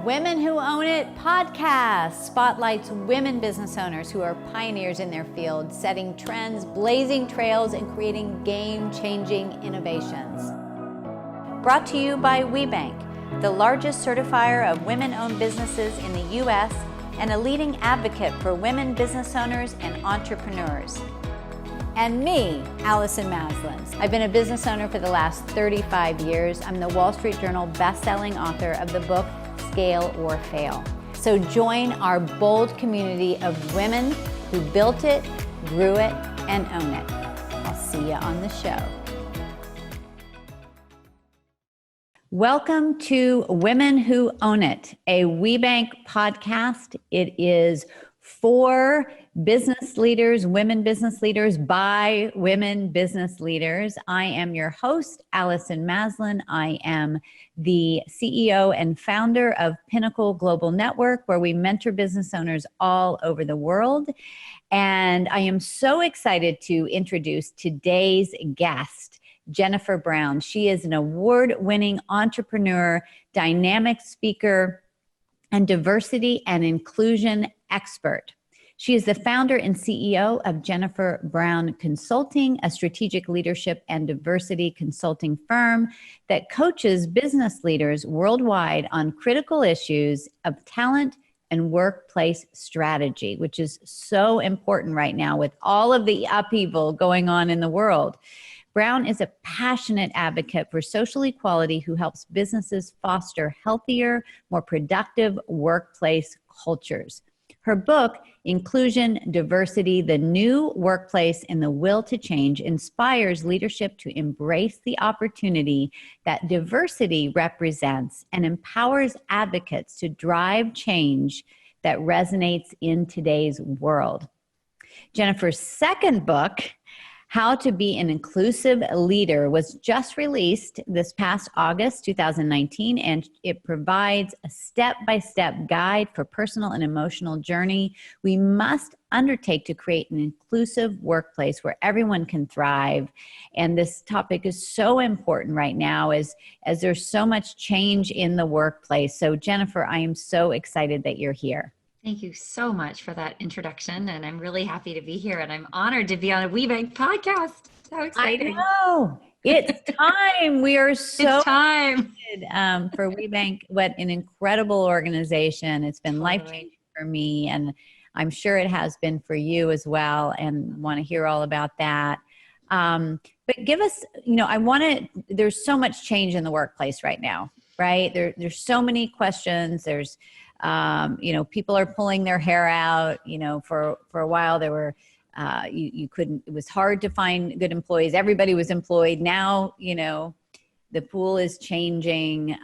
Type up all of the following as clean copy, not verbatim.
Women Who Own It podcast spotlights women business owners who are pioneers in their field, setting trends, blazing trails, and creating game-changing innovations. Brought to you by WBENC, the largest certifier of women-owned businesses in the U.S. and a leading advocate for women business owners and entrepreneurs. And me, Allison Maslan. I've been a business owner for the last 35 years. I'm the Wall Street Journal best-selling author of the book Scale or Fail. So join our bold community of women who built it, grew it, and own it. I'll see you on the show. Welcome to Women Who Own It, a WBENC podcast. It is for business leaders, women business leaders, by women business leaders. I am your host, Allison Maslan. I am the CEO and founder of Pinnacle Global Network, where we mentor business owners all over the world. And I am so excited to introduce today's guest, Jennifer Brown. She is an award-winning entrepreneur, dynamic speaker, and diversity and inclusion expert. She is the founder and CEO of Jennifer Brown Consulting, a strategic leadership and diversity consulting firm that coaches business leaders worldwide on critical issues of talent and workplace strategy, which is so important right now with all of the upheaval going on in the world. Brown is a passionate advocate for social equality who helps businesses foster healthier, more productive workplace cultures. Her book, Inclusion, Diversity, The New Workplace and the Will to Change, inspires leadership to embrace the opportunity that diversity represents and empowers advocates to drive change that resonates in today's world. Jennifer's second book, How to Be an Inclusive Leader, was just released this past August 2019, and it provides a step-by-step guide for personal and emotional journey we must undertake to create an inclusive workplace where everyone can thrive. And this topic is so important right now as there's so much change in the workplace. So Jennifer, I am so excited that you're here. Thank you so much for that introduction. And I'm really happy to be here. And I'm honored to be on a WBENC podcast. So exciting. I know. It's time. We are so it's time. excited for WBENC. What an incredible organization. It's been life-changing for me. And I'm sure it has been for you as well. And want to hear all about that. But give us, there's so much change in the workplace right now, right? There's so many questions. There's people are pulling their hair out. For a while there were, you couldn't, it was hard to find good employees. Everybody was employed. Now, the pool is changing.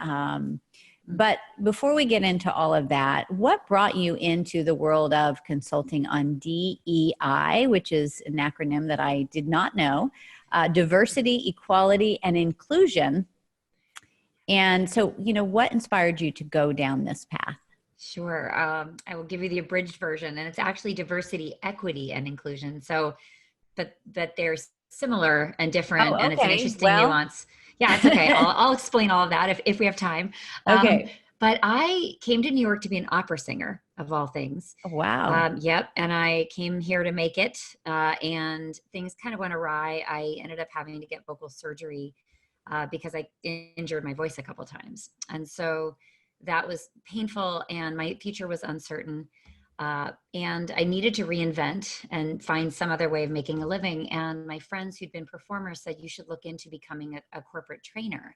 But before we get into all of that, what brought you into the world of consulting on DEI, which is an acronym that I did not know, diversity, equality, and inclusion. And so, what inspired you to go down this path? Sure. I will give you the abridged version, and it's actually diversity, equity, and inclusion. So, but they're similar and different, and it's an interesting nuance. Yeah, it's okay. I'll explain all of that if we have time. Okay. But I came to New York to be an opera singer, of all things. Wow. Yep. And I came here to make it, and things kind of went awry. I ended up having to get vocal surgery because I injured my voice a couple of times, and so that was painful, and my future was uncertain. And I needed to reinvent and find some other way of making a living. And my friends who'd been performers said, you should look into becoming a corporate trainer.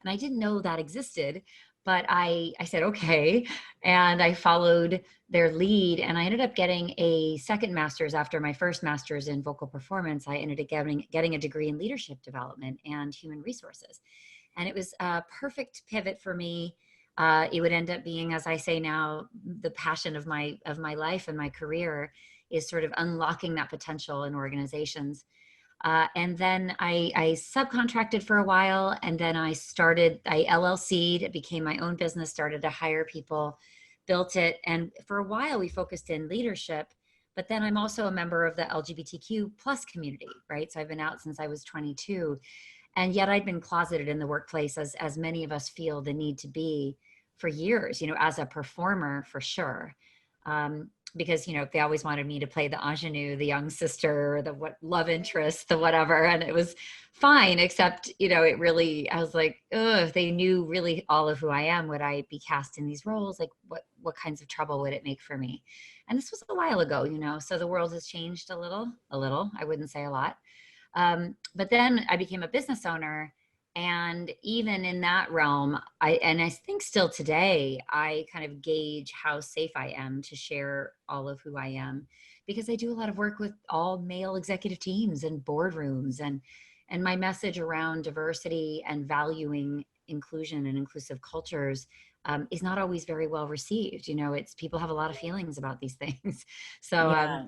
And I didn't know that existed, but I said, okay. And I followed their lead, and I ended up getting a second master's after my first master's in vocal performance. I ended up getting a degree in leadership development and human resources. And it was a perfect pivot for me. It would end up being, as I say now, the passion of my life and my career is sort of unlocking that potential in organizations. And then I subcontracted for a while, and then I LLC'd, it became my own business, started to hire people, built it. And for a while we focused in leadership, but then I'm also a member of the LGBTQ plus community, right? So I've been out since I was 22. And yet I'd been closeted in the workplace, as many of us feel the need to be, for years, as a performer for sure. Because, they always wanted me to play the ingenue, the young sister, the love interest, the whatever. And it was fine, except, it really, I was like, if they knew really all of who I am, would I be cast in these roles? Like what kinds of trouble would it make for me? And this was a while ago, so the world has changed a little, I wouldn't say a lot. But then I became a business owner. And even in that realm, I think still today, I kind of gauge how safe I am to share all of who I am, because I do a lot of work with all male executive teams and boardrooms, and my message around diversity and valuing inclusion and inclusive cultures is not always very well received. It's people have a lot of feelings about these things. So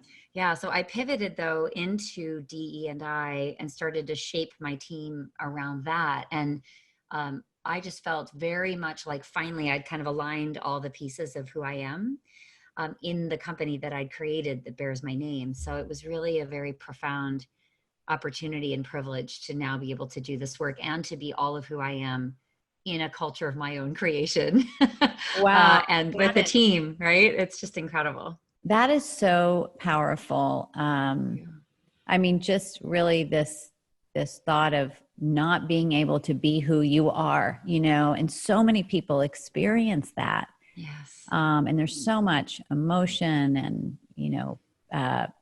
so I pivoted though into DE&I and started to shape my team around that. And I just felt very much like finally I'd kind of aligned all the pieces of who I am in the company that I'd created that bears my name. So it was really a very profound opportunity and privilege to now be able to do this work and to be all of who I am in a culture of my own creation. Wow. And with a team, right? It's just incredible. That is so powerful. I mean, just really this thought of not being able to be who you are, and so many people experience that. Yes. And there's so much emotion and,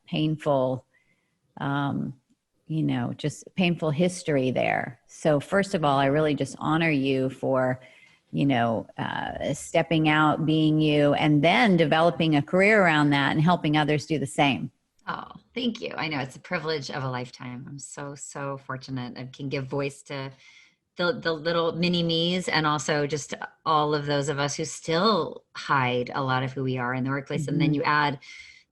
painful, just painful history there. So first of all, I really just honor you for, stepping out, being you, and then developing a career around that and helping others do the same. Oh, thank you. I know it's a privilege of a lifetime. I'm so fortunate. I can give voice to the little mini me's, and also just all of those of us who still hide a lot of who we are in the workplace. Mm-hmm. And then you add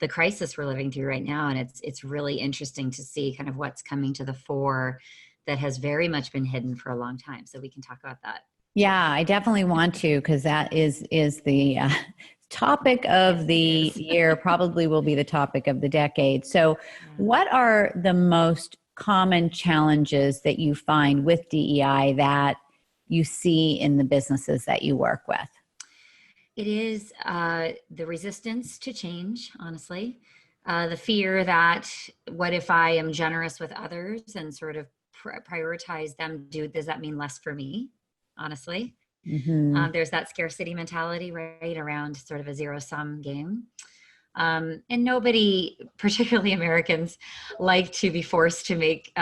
the crisis we're living through right now. And it's really interesting to see kind of what's coming to the fore that has very much been hidden for a long time. So we can talk about that. Yeah, I definitely want to, because that is the topic of the year, probably will be the topic of the decade. So what are the most common challenges that you find with DEI that you see in the businesses that you work with? It is the resistance to change, honestly. The fear that what if I am generous with others and sort of prioritize them, does that mean less for me? Honestly. Mm-hmm. There's that scarcity mentality, right, around sort of a zero-sum game. And nobody, particularly Americans, like to be forced to make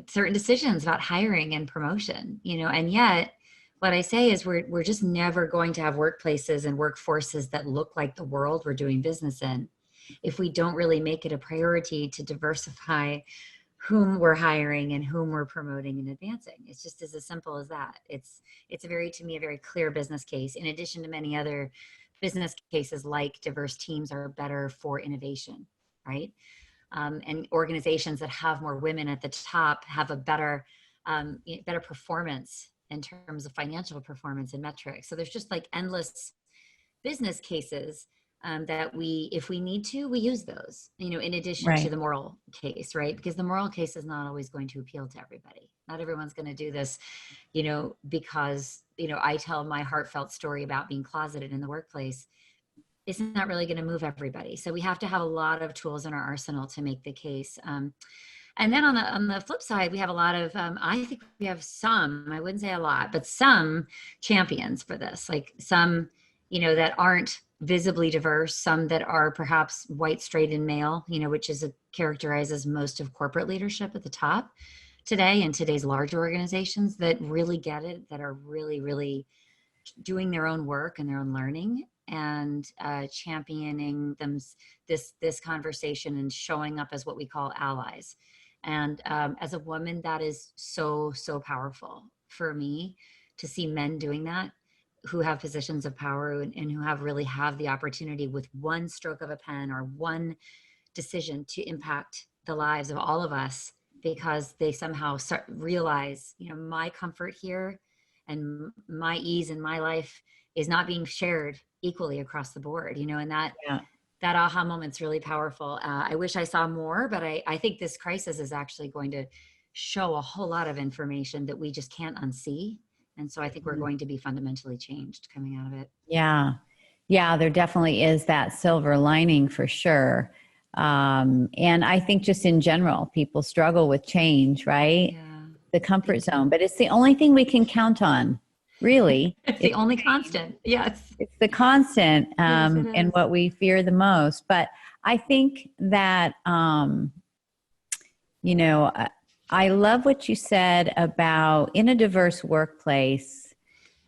certain decisions about hiring and promotion, and yet what I say is we're just never going to have workplaces and workforces that look like the world we're doing business in if we don't really make it a priority to diversify whom we're hiring and whom we're promoting and advancing. It's just as simple as that. It's to me, a very clear business case, in addition to many other business cases like diverse teams are better for innovation, right? And organizations that have more women at the top have a better performance in terms of financial performance and metrics. So there's just like endless business cases that if we need to, we use those, in addition to the moral case, right? Because the moral case is not always going to appeal to everybody. Not everyone's going to do this, because, I tell my heartfelt story about being closeted in the workplace. It's not really going to move everybody. So we have to have a lot of tools in our arsenal to make the case. And then on the flip side, we have a lot of, I think we have some, I wouldn't say a lot, but some champions for this, like some, that aren't visibly diverse, some that are perhaps white, straight, and male, which characterizes most of corporate leadership at the top today in today's large organizations that really get it, that are really, really doing their own work and their own learning and championing this conversation and showing up as what we call allies. And as a woman, that is so powerful for me to see men doing that, who have positions of power and who have the opportunity with one stroke of a pen or one decision to impact the lives of all of us, because they somehow realize, my comfort here and my ease in my life is not being shared equally across the board, and that aha moment's really powerful. I wish I saw more, but I think this crisis is actually going to show a whole lot of information that we just can't unsee And so I think we're going to be fundamentally changed coming out of it. Yeah. Yeah, there definitely is that silver lining for sure. And I think just in general, people struggle with change, right? Yeah. The comfort zone, but it's the only thing we can count on, really. It's the only constant. Yes. It's the constant, Yes, it and is. what we fear the most. But I think that, you know, I love what you said about in a diverse workplace,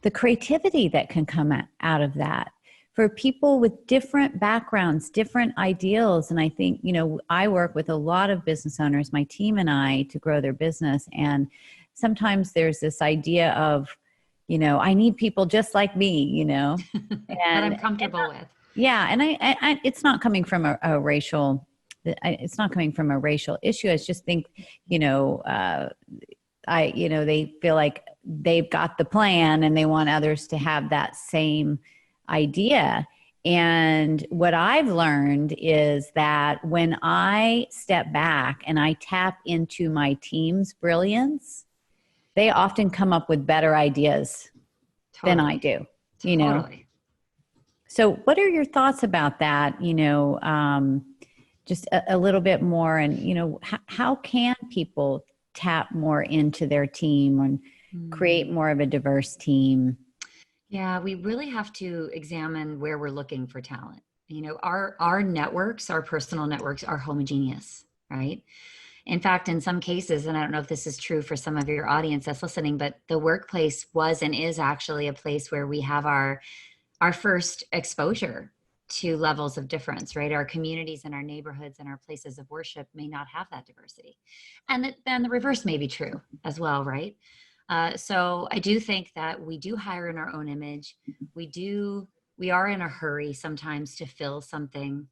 the creativity that can come out of that for people with different backgrounds, different ideals. And I think, I work with a lot of business owners, my team and I, to grow their business. And sometimes there's this idea of, I need people just like me, That I'm and comfortable with. yeah. And it's not coming from a racial, it's not coming from a racial issue. I just think, they feel like they've got the plan and they want others to have that same idea. And what I've learned is that when I step back and I tap into my team's brilliance, they often come up with better ideas than I do, Totally. So what are your thoughts about that? Just a little bit more, and, how can people tap more into their team and create more of a diverse team? Yeah, we really have to examine where we're looking for talent. Our networks, our personal networks are homogeneous, right? In fact, in some cases, and I don't know if this is true for some of your audience that's listening, but the workplace was and is actually a place where we have our first exposure to levels of difference, right? Our communities and our neighborhoods and our places of worship may not have that diversity. And then the reverse may be true as well, right? So I do think that we do hire in our own image. We are in a hurry sometimes to fill something.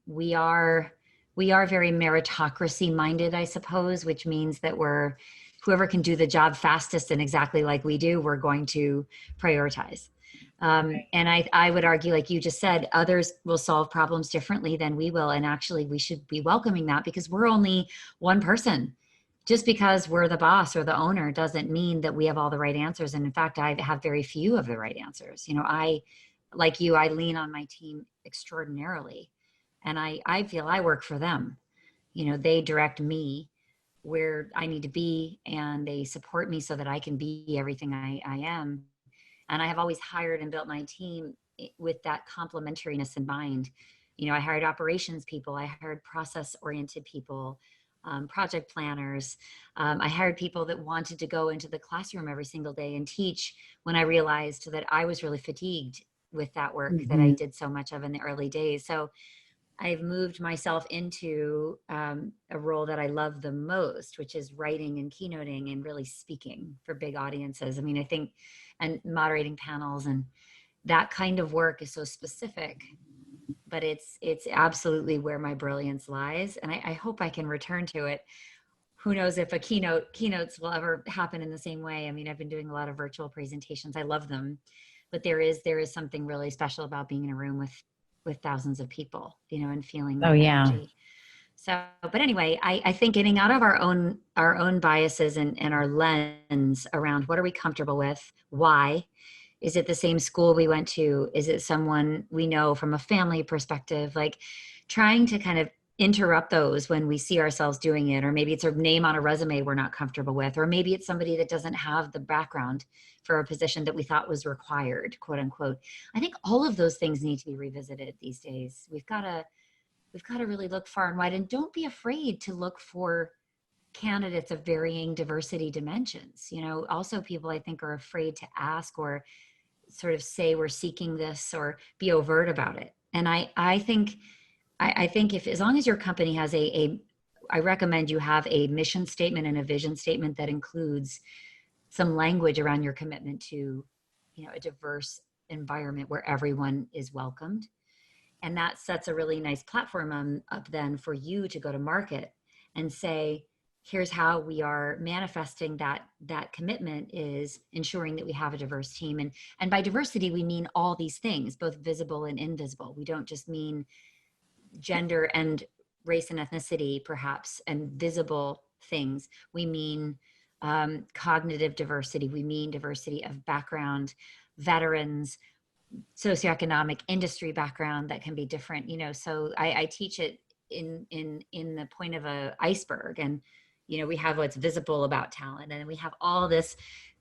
We are very meritocracy minded, I suppose, which means that whoever can do the job fastest and exactly like we do, we're going to prioritize. And I would argue, like you just said, others will solve problems differently than we will. And actually, we should be welcoming that because we're only one person. Just because we're the boss or the owner doesn't mean that we have all the right answers. And in fact, I have very few of the right answers. Like you, I lean on my team extraordinarily. And I feel I work for them. They direct me where I need to be and they support me so that I can be everything I am. And I have always hired and built my team with that complementariness in mind. I hired operations people, I hired process oriented people, project planners. I hired people that wanted to go into the classroom every single day and teach when I realized that I was really fatigued with that work that I did so much of in the early days. So I've moved myself into a role that I love the most, which is writing and keynoting and really speaking for big audiences. I mean, I think, and moderating panels and that kind of work is so specific, but it's absolutely where my brilliance lies. And I hope I can return to it. Who knows if keynotes will ever happen in the same way. I mean, I've been doing a lot of virtual presentations. I love them, but there is something really special about being in a room with thousands of people, and feeling that energy. So, but anyway, I think getting out of our own biases and our lens around what are we comfortable with? Why? Is it the same school we went to? Is it someone we know from a family perspective? Like trying to kind of interrupt those when we see ourselves doing it, or maybe it's a name on a resume we're not comfortable with, or maybe it's somebody that doesn't have the background for a position that we thought was required, quote unquote. I think all of those things need to be revisited these days. We've got to really look far and wide, and don't be afraid to look for candidates of varying diversity dimensions. Also people I think are afraid to ask or sort of say we're seeking this or be overt about it. And I think if, as long as your company has I recommend you have a mission statement and a vision statement that includes some language around your commitment to, a diverse environment where everyone is welcomed. And that sets a really nice platform up then for you to go to market and say, here's how we are manifesting that commitment is ensuring that we have a diverse team. And by diversity, we mean all these things, both visible and invisible. We don't just mean gender and race and ethnicity, perhaps, and visible things. We mean cognitive diversity. We mean diversity of background, veterans, socioeconomic, industry background that can be different, so I teach it in the point of a iceberg. And, we have what's visible about talent, and then we have all this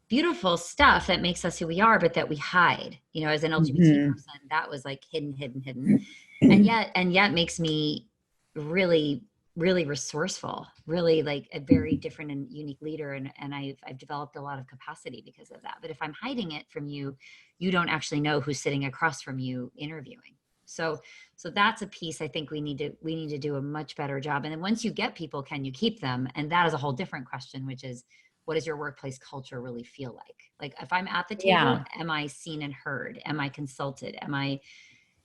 beautiful stuff that makes us who we are, but that we hide, as an LGBT person, that was like hidden, and yet makes me really, really resourceful, really like a very different and unique leader. And I've developed a lot of capacity because of that. But if I'm hiding it from you, you don't actually know who's sitting across from you interviewing. So that's a piece I think we need to do a much better job. And then once you get people, can you keep them? And that is a whole different question, which is, what does your workplace culture really feel like? Like if I'm at the table, am I seen and heard? Am I consulted? Are my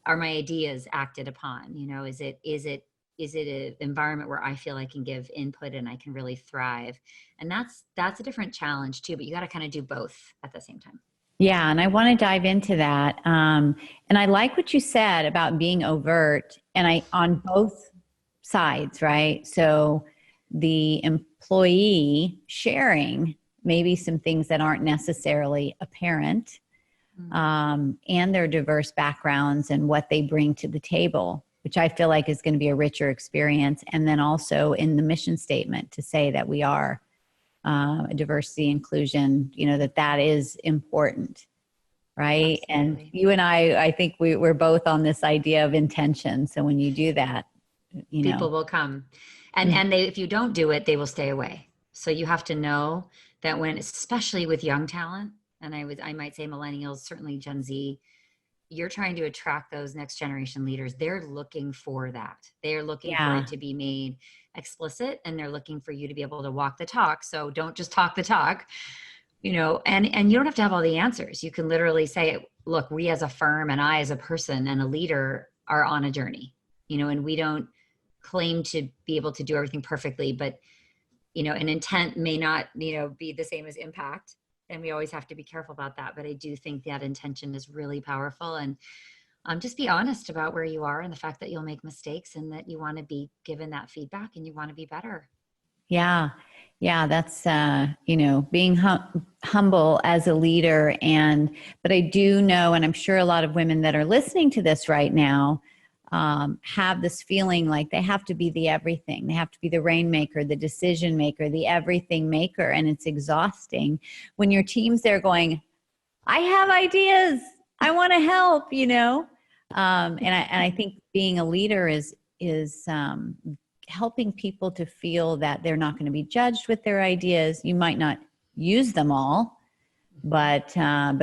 ideas acted upon? Is it an environment where I feel I can give input and I can really thrive? And that's a different challenge too, but you got to kind of do both at the same time. Yeah, and I want to dive into that. And I like what you said about being overt, and on both sides, right? So the employee sharing maybe some things that aren't necessarily apparent, and their diverse backgrounds and what they bring to the table, which I feel like is going to be a richer experience. And then also in the mission statement to say that we are diversity, inclusion, that is important, right? Absolutely. And you and I think we're both on this idea of intention. So when you do that, people will come, and if you don't do it, they will stay away. So you have to know that especially with young talent, and I might say millennials, certainly Gen Z, you're trying to attract those next generation leaders. They're looking for that. They're looking for it to be made explicit, and they're looking for you to be able to walk the talk. So don't just talk the talk, and you don't have to have all the answers. You can literally say, look, we as a firm and I as a person and a leader are on a journey, and we don't claim to be able to do everything perfectly, but, an intent may not, be the same as impact. And we always have to be careful about that. But I do think that intention is really powerful. And just be honest about where you are and the fact that you'll make mistakes and that you want to be given that feedback and you want to be better. Yeah. Yeah. That's, being humble as a leader. But I do know, and I'm sure a lot of women that are listening to this right now have this feeling like they have to be the everything. They have to be the rainmaker, the decision maker, the everything maker. And it's exhausting when your team's there going, I have ideas. I want to help, and I think being a leader is helping people to feel that they're not going to be judged with their ideas. You might not use them all, but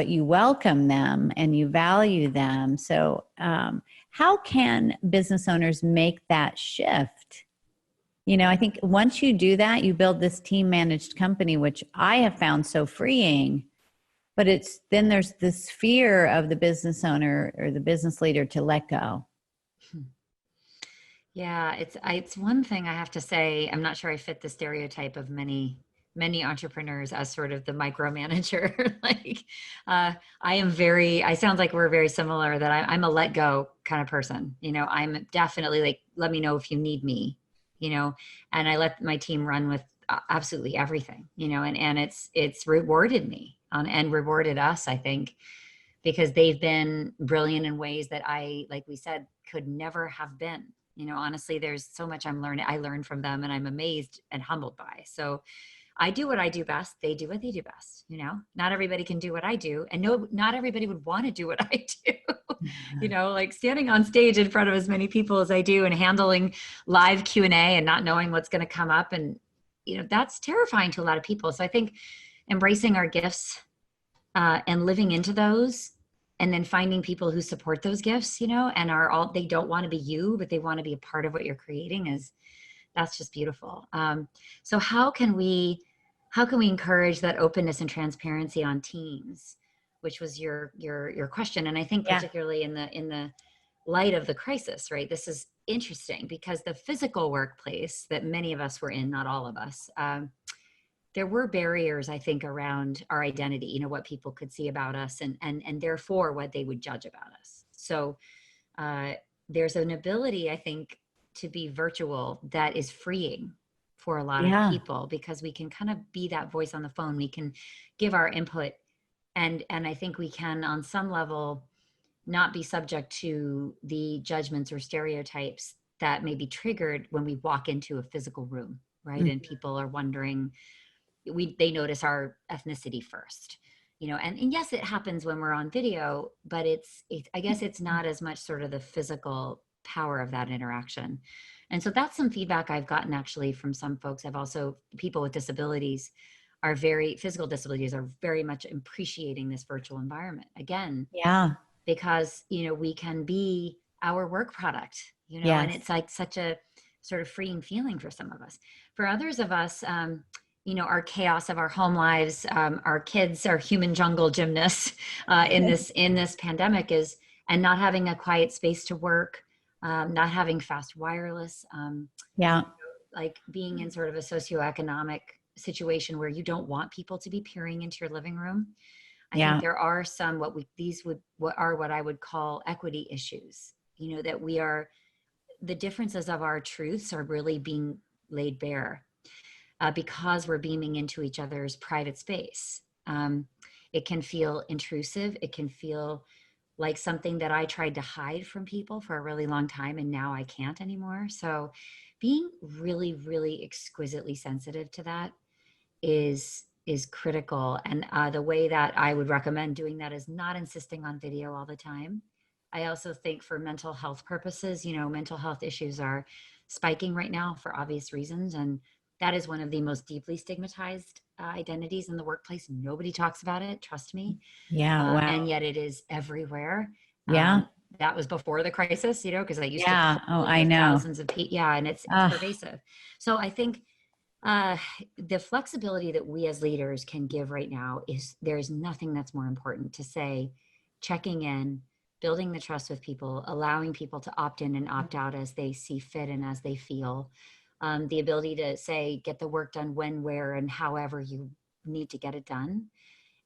you welcome them and you value them. So how can business owners make that shift? I think once you do that, you build this team managed company, which I have found so freeing. But then there's this fear of the business owner or the business leader to let go. Yeah, it's one thing I have to say. I'm not sure I fit the stereotype of many entrepreneurs as sort of the micromanager. I sound like we're very similar, that I'm a let go kind of person. I'm definitely like, let me know if you need me, and I let my team run with absolutely everything, and it's rewarded me and rewarded us, I think, because they've been brilliant in ways that I, like we said, could never have been. Honestly, there's so much I learn from them, and I'm amazed and humbled by. So I do what I do best. They do what they do best. Not everybody can do what I do, and no, not everybody would want to do what I do. Like standing on stage in front of as many people as I do and handling live Q&A and not knowing what's going to come up. And, that's terrifying to a lot of people. So I think embracing our gifts and living into those, and then finding people who support those gifts, and they don't want to be you, but they want to be a part of what you're creating, that's just beautiful. So how can we encourage that openness and transparency on teams, which was your question. And I think particularly in the light of the crisis, right? This is interesting because the physical workplace that many of us were in, not all of us, there were barriers, I think, around our identity, what people could see about us and therefore what they would judge about us. So there's an ability, I think, to be virtual that is freeing for a lot of people, because we can kind of be that voice on the phone. We can give our input, and I think we can, on some level, not be subject to the judgments or stereotypes that may be triggered when we walk into a physical room, right? And people are wondering, they notice our ethnicity first, you know, and yes, it happens when we're on video, but I guess it's not as much sort of the physical power of that interaction. And so that's some feedback I've gotten actually from some folks. I've also, people with disabilities physical disabilities are very much appreciating this virtual environment. Again, because, you know, we can be our work product, you know, and it's like such a sort of freeing feeling for some of us. For others of us, you know, our chaos of our home lives, our kids are human jungle gymnasts in this pandemic and not having a quiet space to work, not having fast wireless, like being in sort of a socioeconomic situation where you don't want people to be peering into your living room. I think there are some what I would call equity issues, you know, that the differences of our truths are really being laid bare because we're beaming into each other's private space. It can feel intrusive. It can feel like something that I tried to hide from people for a really long time, and now I can't anymore. So being really, really exquisitely sensitive to that is critical. And the way that I would recommend doing that is not insisting on video all the time. I also think for mental health purposes, you know, mental health issues are spiking right now for obvious reasons. And that is one of the most deeply stigmatized identities in the workplace. Nobody talks about it, trust me. And yet it is everywhere. That was before the crisis, you know, because I used to I know thousands of people. And it's pervasive. So I think the flexibility that we as leaders can give right now is, there's nothing that's more important to say, checking in, building the trust with people, allowing people to opt in and opt out as they see fit and as they feel. The ability to say, get the work done when, where, and however you need to get it done,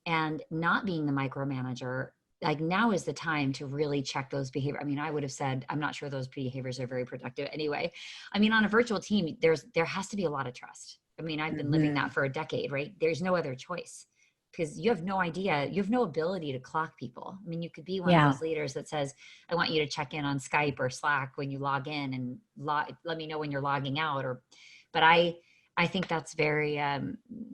and not being the micromanager. Like, now is the time to really check those behaviors. I mean, I would have said, I'm not sure those behaviors are very productive anyway. I mean, on a virtual team, there has to be a lot of trust. I mean, I've been living that for a decade, right? There's no other choice, because you have no idea, you have no ability to clock people. I mean, you could be one of those leaders that says, I want you to check in on Skype or Slack when you log in, and let me know when you're logging out. But I think that's very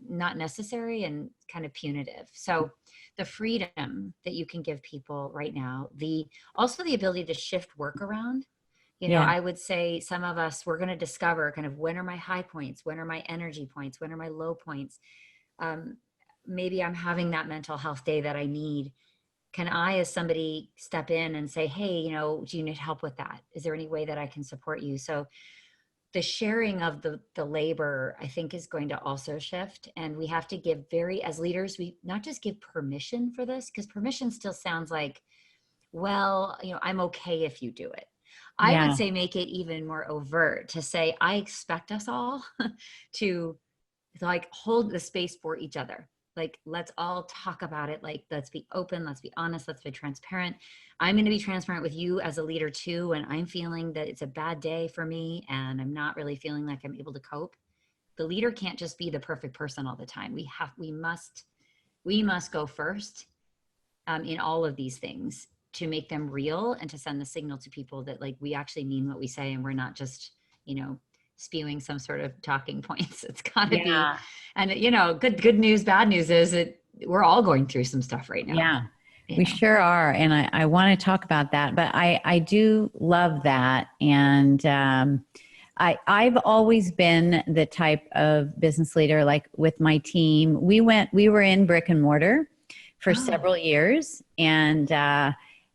not necessary and kind of punitive. So the freedom that you can give people right now, also the ability to shift work around. You know, I would say some of us, we're going to discover kind of, when are my high points? When are my energy points? When are my low points? Maybe I'm having that mental health day that I need. Can I, as somebody, step in and say, hey, you know, do you need help with that? Is there any way that I can support you? So the sharing of the labor, I think, is going to also shift. And we have to give as leaders, we not just give permission for this, because permission still sounds like, well, you know, I'm okay if you do it. I would say make it even more overt, to say, I expect us all to like hold the space for each other. Like, let's all talk about it. Like, let's be open, let's be honest, let's be transparent. I'm going to be transparent with you as a leader too, when I'm feeling that it's a bad day for me and I'm not really feeling like I'm able to cope. The leader can't just be the perfect person all the time. We must go first in all of these things, to make them real and to send the signal to people that, like, we actually mean what we say, and we're not just, you know, spewing some sort of talking points. It's got to be, and you know, good news, bad news is that we're all going through some stuff right now. We sure are. And I want to talk about that, but I do love that. And I've always been the type of business leader, like with my team, we were in brick and mortar for several years.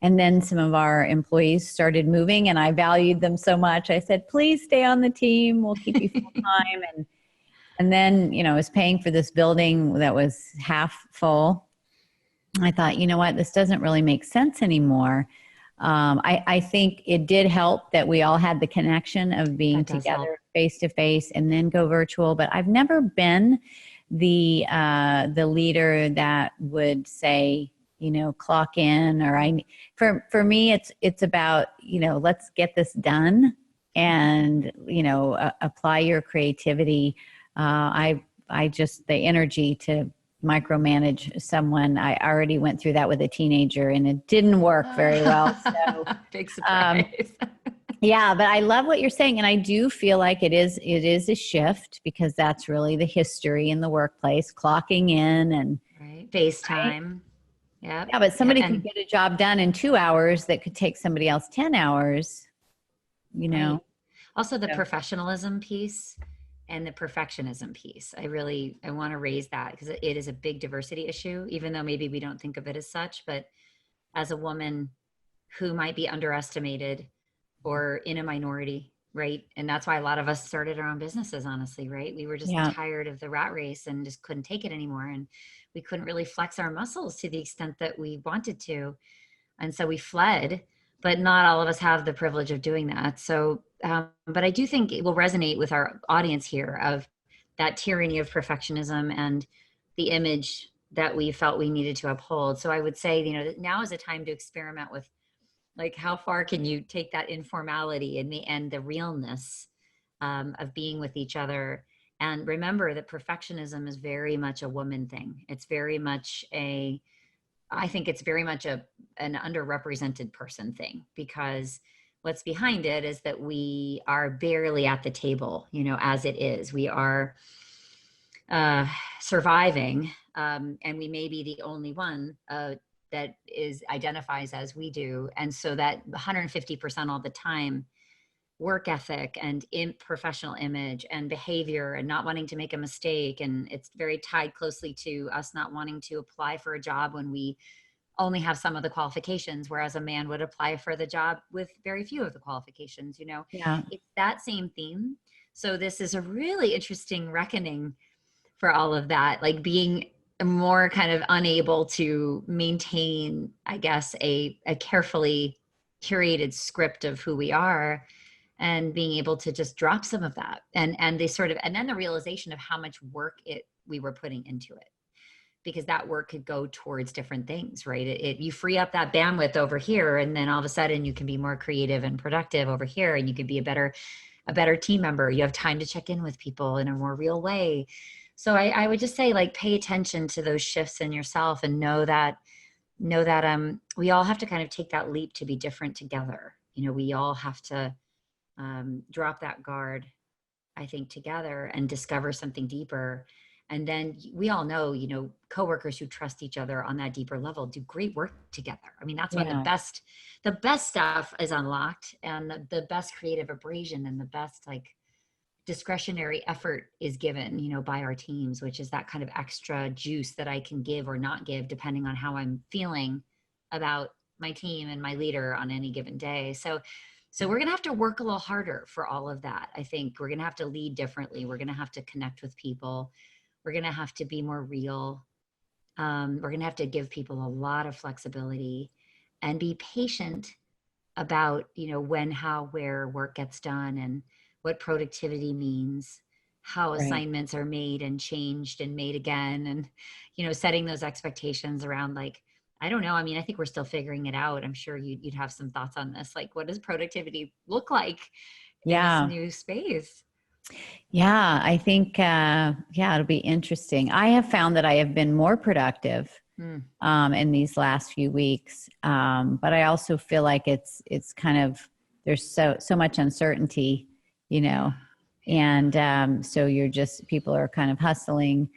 And then some of our employees started moving, and I valued them so much. I said, please stay on the team. We'll keep you full time. And then, you know, I was paying for this building that was half full. I thought, you know what, this doesn't really make sense anymore. I think it did help that we all had the connection of being together face to face and then go virtual. But I've never been the leader that would say, you know, clock in, or for me, it's about, you know, let's get this done. and, apply your creativity. I just, the energy to micromanage someone, I already went through that with a teenager and it didn't work very well. So, big surprise. yeah, but I love what you're saying. And I do feel like it is a shift, because that's really the history in the workplace, clocking in and right. FaceTime. Right? Yep. Yeah, but somebody And could get a job done in 2 hours that could take somebody else 10 hours, right. Also the So, professionalism piece and the perfectionism piece. I want to raise that because it is a big diversity issue, even though maybe we don't think of it as such. But as a woman who might be underestimated or in a minority, right? And that's why a lot of us started our own businesses, honestly, right? We were just yeah, tired of the rat race and just couldn't take it anymore. And we couldn't really flex our muscles to the extent that we wanted to. And so we fled, but not all of us have the privilege of doing that. So, but I do think it will resonate with our audience here of that tyranny of perfectionism and the image that we felt we needed to uphold. So I would say, now is a time to experiment with, like, how far can you take that informality and the realness of being with each other. And remember that perfectionism is very much a woman thing. It's very much I think it's very much an underrepresented person thing, because what's behind it is that we are barely at the table, as it is. We are surviving, and we may be the only one that identifies as we do. And so that 150% all the time work ethic and professional image and behavior and not wanting to make a mistake. And it's very tied closely to us not wanting to apply for a job when we only have some of the qualifications, whereas a man would apply for the job with very few of the qualifications. yeah, It's that same theme. So this is a really interesting reckoning for all of that, like being more kind of unable to maintain, I guess, a carefully curated script of who we are, and being able to just drop some of that, and then the realization of how much work we were putting into it, because that work could go towards different things, right? You free up that bandwidth over here, and then all of a sudden you can be more creative and productive over here, and you can be a better team member. You have time to check in with people in a more real way. So I would just say, like, pay attention to those shifts in yourself, and know that we all have to kind of take that leap to be different together. We all have to drop that guard, I think, together, and discover something deeper. And then we all know, coworkers who trust each other on that deeper level do great work together. I mean, that's when yeah, the best stuff is unlocked, and the best creative abrasion and the best, like, discretionary effort is given, by our teams, which is that kind of extra juice that I can give or not give, depending on how I'm feeling about my team and my leader on any given day. So we're going to have to work a little harder for all of that. I think we're going to have to lead differently. We're going to have to connect with people. We're going to have to be more real. We're going to have to give people a lot of flexibility and be patient about, when, how, where work gets done, and what productivity means, how right. assignments are made and changed and made again. And, setting those expectations around, like, I don't know. I mean, I think we're still figuring it out. I'm sure you'd have some thoughts on this. Like, what does productivity look like in this Yeah. new space? Yeah, I think, it'll be interesting. I have found that I have been more productive in these last few weeks. But I also feel like it's kind of, there's so much uncertainty, and so people are kind of hustling.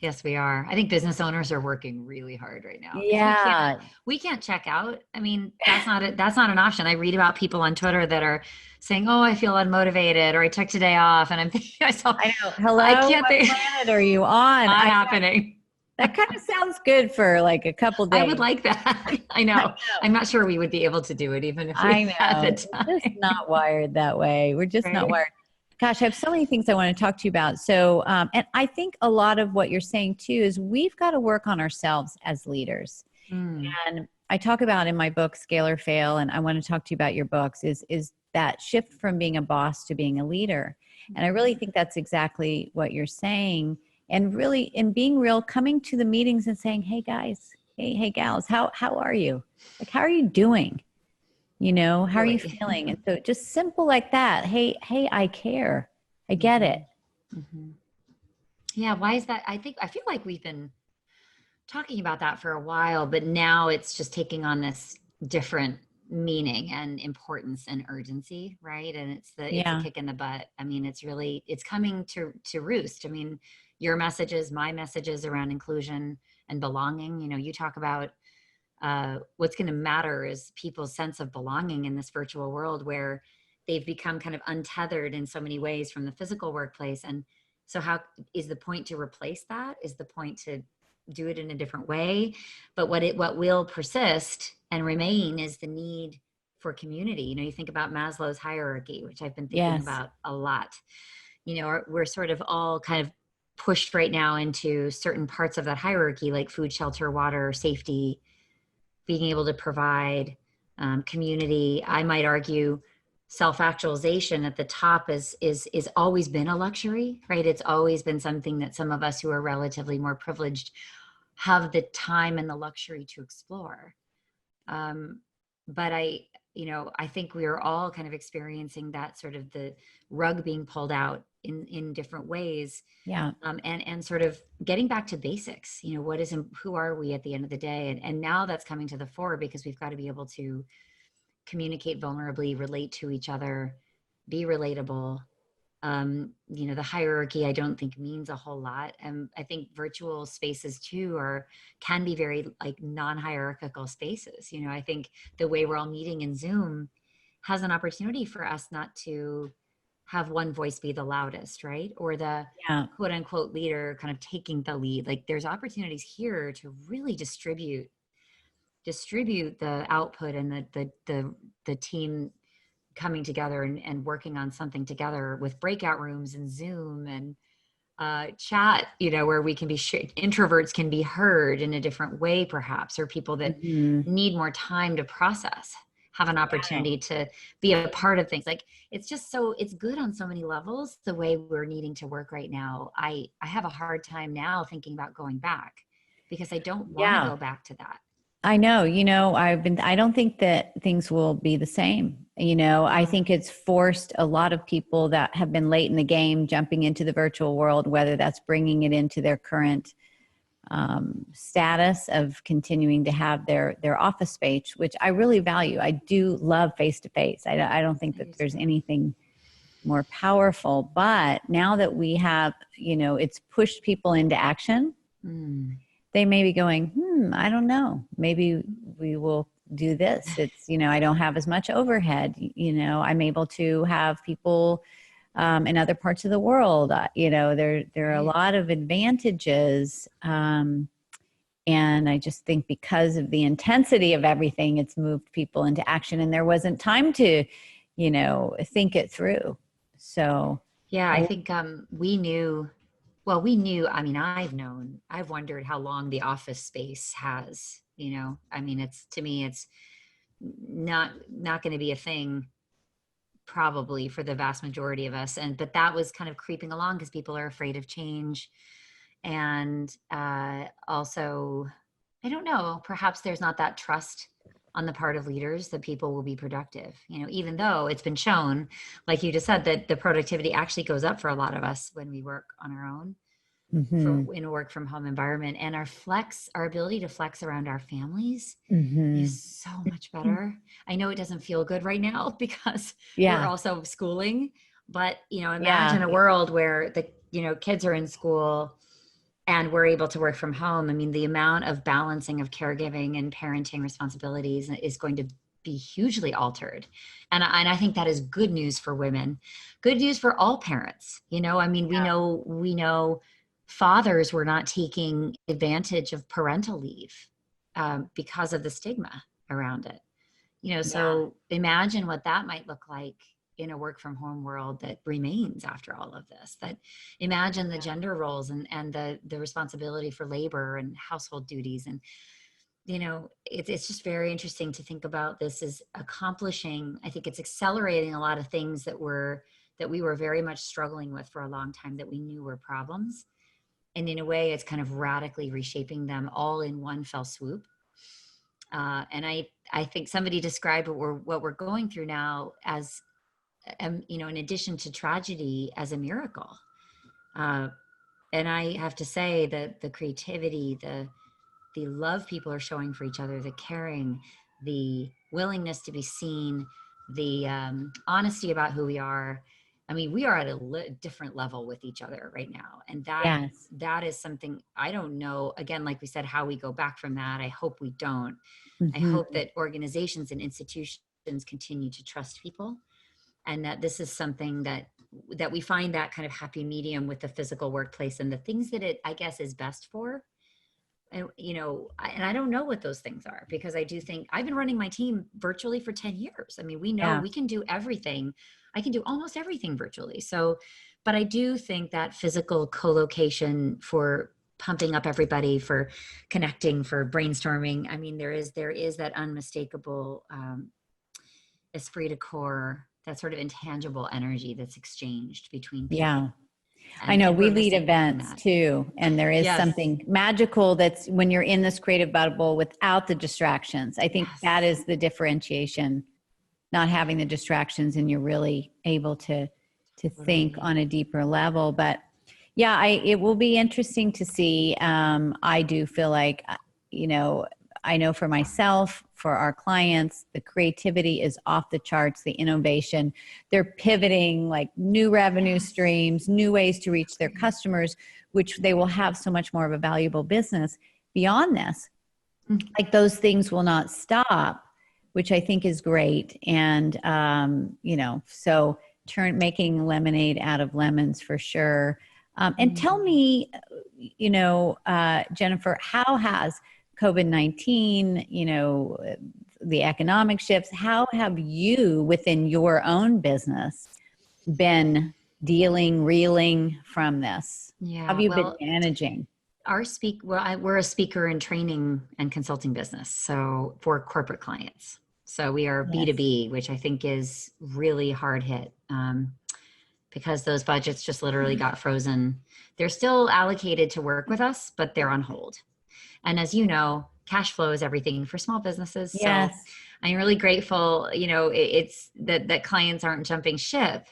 Yes, we are. I think business owners are working really hard right now. Yeah. We can't check out. I mean, that's not an option. I read about people on Twitter that are saying, "Oh, I feel unmotivated," or "I took today off," and I'm thinking to myself, I know. Hello, I can't what think. planet are you on? Not happening. That kind of sounds good for like a couple days. I would like that. I know. I'm not sure we would be able to do it even if we had the time. We're just not wired that way. We're just not Right. wired. Gosh, I have so many things I want to talk to you about. So, and I think a lot of what you're saying too is we've got to work on ourselves as leaders. And I talk about in my book, Scale or Fail, and I want to talk to you about your books, is that shift from being a boss to being a leader. And I really think that's exactly what you're saying. And really, in being real, coming to the meetings and saying, "Hey guys, hey gals, how are you? Like, how are you doing?" How are you Really. feeling? And so just simple like that. Hey, I care. I get it. Mm-hmm. Yeah. Why is that? I feel like we've been talking about that for a while, but now it's just taking on this different meaning and importance and urgency, right? And it's a Yeah. kick in the butt. I mean, it's coming to roost. I mean, your messages, my messages around inclusion and belonging, you talk about what's going to matter is people's sense of belonging in this virtual world where they've become kind of untethered in so many ways from the physical workplace. And so how is the point to replace that? Is the point to do it in a different way? But what will persist and remain is the need for community. You think about Maslow's hierarchy, which I've been thinking Yes. about a lot. We're sort of all kind of pushed right now into certain parts of that hierarchy, like food, shelter, water, safety, being able to provide community. I might argue self-actualization at the top is always been a luxury, right? It's always been something that some of us who are relatively more privileged have the time and the luxury to explore. But I think we are all kind of experiencing that sort of the rug being pulled out in different ways, Yeah. and sort of getting back to basics. Who are we at the end of the day? And now that's coming to the fore because we've got to be able to communicate vulnerably, relate to each other, be relatable. The hierarchy I don't think means a whole lot. And I think virtual spaces too can be very like non-hierarchical spaces. I think the way we're all meeting in Zoom has an opportunity for us not to have one voice be the loudest, right? Or the Yeah. quote unquote leader kind of taking the lead. Like there's opportunities here to really distribute the output and the team coming together and working on something together with breakout rooms and Zoom and chat, where we can be introverts can be heard in a different way, perhaps, or people that Mhm. need more time to process have an opportunity to be a part of things. Like it's good on so many levels the way we're needing to work right now. I have a hard time now thinking about going back because I don't want to Yeah. go back to that. I know, I don't think that things will be the same. I think it's forced a lot of people that have been late in the game jumping into the virtual world, whether that's bringing it into their current status of continuing to have their office space, which I really value. I do love face to face. I don't think I that do there's too. anything more powerful. But now that we have, it's pushed people into action, Mm. they may be going, I don't know, maybe we will do this. It's, I don't have as much overhead. I'm able to have people in other parts of the world. There are a Right. lot of advantages. And I just think because of the intensity of everything, it's moved people into action and there wasn't time to, think it through. So, Yeah, I I, think we knew, I mean, I've wondered how long the office space has, I mean, to me, it's not going to be a thing probably for the vast majority of us. But that was kind of creeping along because people are afraid of change. And also, I don't know, perhaps there's not that trust on the part of leaders that people will be productive, even though it's been shown, like you just said, that the productivity actually goes up for a lot of us when we work on our own mm-hmm, in a work from home environment. And our ability to flex around our families mm-hmm. is so much better. I know it doesn't feel good right now because we're Yeah, also schooling, but yeah, imagine a world where the kids are in school and we're able to work from home. I mean, the amount of balancing of caregiving and parenting responsibilities is going to be hugely altered. And I think that is good news for women, good news for all parents. I mean, we know fathers were not taking advantage of parental leave because of the stigma around it. yeah, So imagine what that might look like in a work from home world that remains after all of this. That imagine the gender roles and the responsibility for labor and household duties. And it's just very interesting to think about this as accomplishing. I think it's accelerating a lot of things that we were very much struggling with for a long time that we knew were problems. And in a way, it's kind of radically reshaping them all in one fell swoop. And I think somebody described what we're going through now as, you know, in addition to tragedy, as a miracle. Uh, and I have to say that the creativity, the love people are showing for each other, the caring, the willingness to be seen, the honesty about who we are. I mean, we are at a different level with each other right now. And Yes. that is something I don't know, again, like we said, how we go back from that. I hope we don't. I Mhm. hope that organizations and institutions continue to trust people, and that this is something that we find that kind of happy medium with the physical workplace and the things that it, I guess, is best for. And, you know, and I don't know what those things are, because I do think I've been running my team virtually for 10 years. I mean, we know Yeah. we can do everything. I can do almost everything virtually. So, but I do think that physical co-location for pumping up everybody, for connecting, for brainstorming. I mean, there is that unmistakable esprit de corps, that sort of intangible energy that's exchanged between Yeah. people. I know And we're we lead missing from events that. too, and there is Yes. something magical that's when you're in this creative bubble without the distractions. I think that Yes. is the differentiation, not having the distractions, and you're really able to think Totally. on a deeper level. But yeah, it will be interesting to see. I do feel like, you know, I know for myself, for our clients, the creativity is off the charts, the innovation. They're pivoting like new revenue Yes. streams, new ways to reach their Right. customers, which they will have so much more of a valuable business beyond this. Mm. Like those things will not stop, which I think is great. And, you know, so making lemonade out of lemons for sure. And tell Mm. me, you know, Jennifer, how has COVID-19, you know, the economic shifts, how have you within your own business been reeling from this? How have Yeah. you been Well, managing? we're a speaker and training and consulting business. So for corporate clients. So we are Yes. B2B, which I think is really hard hit, because those budgets just literally got frozen. They're still allocated to work with us, but they're on hold. And as you know, cash flow is everything for small businesses. So Yes. I'm really grateful, you know, it's that clients aren't jumping ship,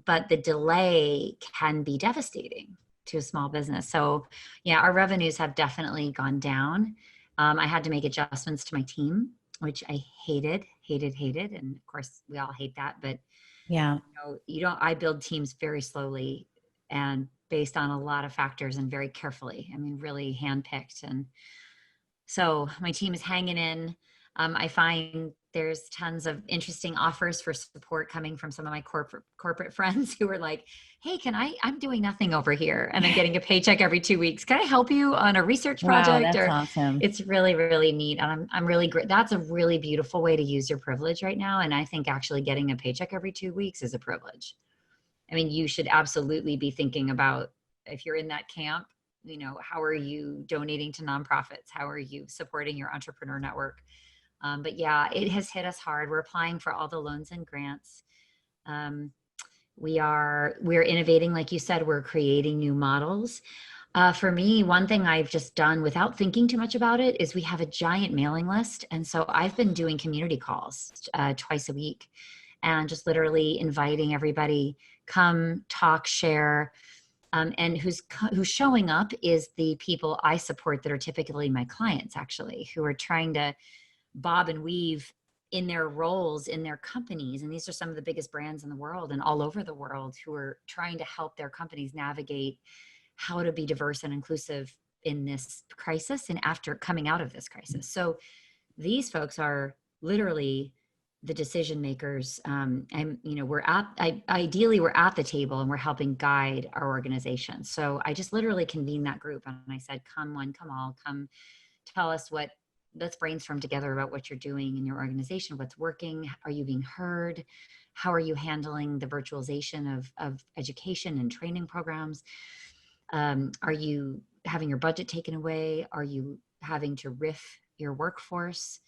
but the delay can be devastating to a small business. So yeah, our revenues have definitely gone down. I had to make adjustments to my team, which I hated. And of course we all hate that, but Yeah. I build teams very slowly and based on a lot of factors and very carefully. I mean, really handpicked. And so my team is hanging in. I find there's tons of interesting offers for support coming from some of my corporate friends who are like, "Hey, I'm doing nothing over here, and I'm getting a paycheck every 2 weeks. Can I help you on a research Wow, project?" that's Or awesome. it's really, really neat, and I'm really great. That's a really beautiful way to use your privilege right now. And I think actually getting a paycheck every 2 weeks is a privilege. I mean, you should absolutely be thinking about, if you're in that camp, you know, how are you donating to nonprofits? How are you supporting your entrepreneur network? But yeah, it has hit us hard. We're applying for all the loans and grants. Um, we're innovating, like you said, we're creating new models. For me, one thing I've just done without thinking too much about it is we have a giant mailing list. And so I've been doing community calls twice a week and just literally inviting everybody, come talk, share. And who's showing up is the people I support that are typically my clients, actually, who are trying to bob and weave in their roles in their companies. And these are some of the biggest brands in the world and all over the world who are trying to help their companies navigate how to be diverse and inclusive in this crisis and after coming out of this crisis. So these folks are literally the decision makers. And you know, ideally we're at the table and we're helping guide our organization. So I just literally convened that group and I said, come one, come all, come tell us let's brainstorm together about what you're doing in your organization. What's working? Are you being heard? How are you handling the virtualization of education and training programs? Are you having your budget taken away? Are you having to riff your workforce?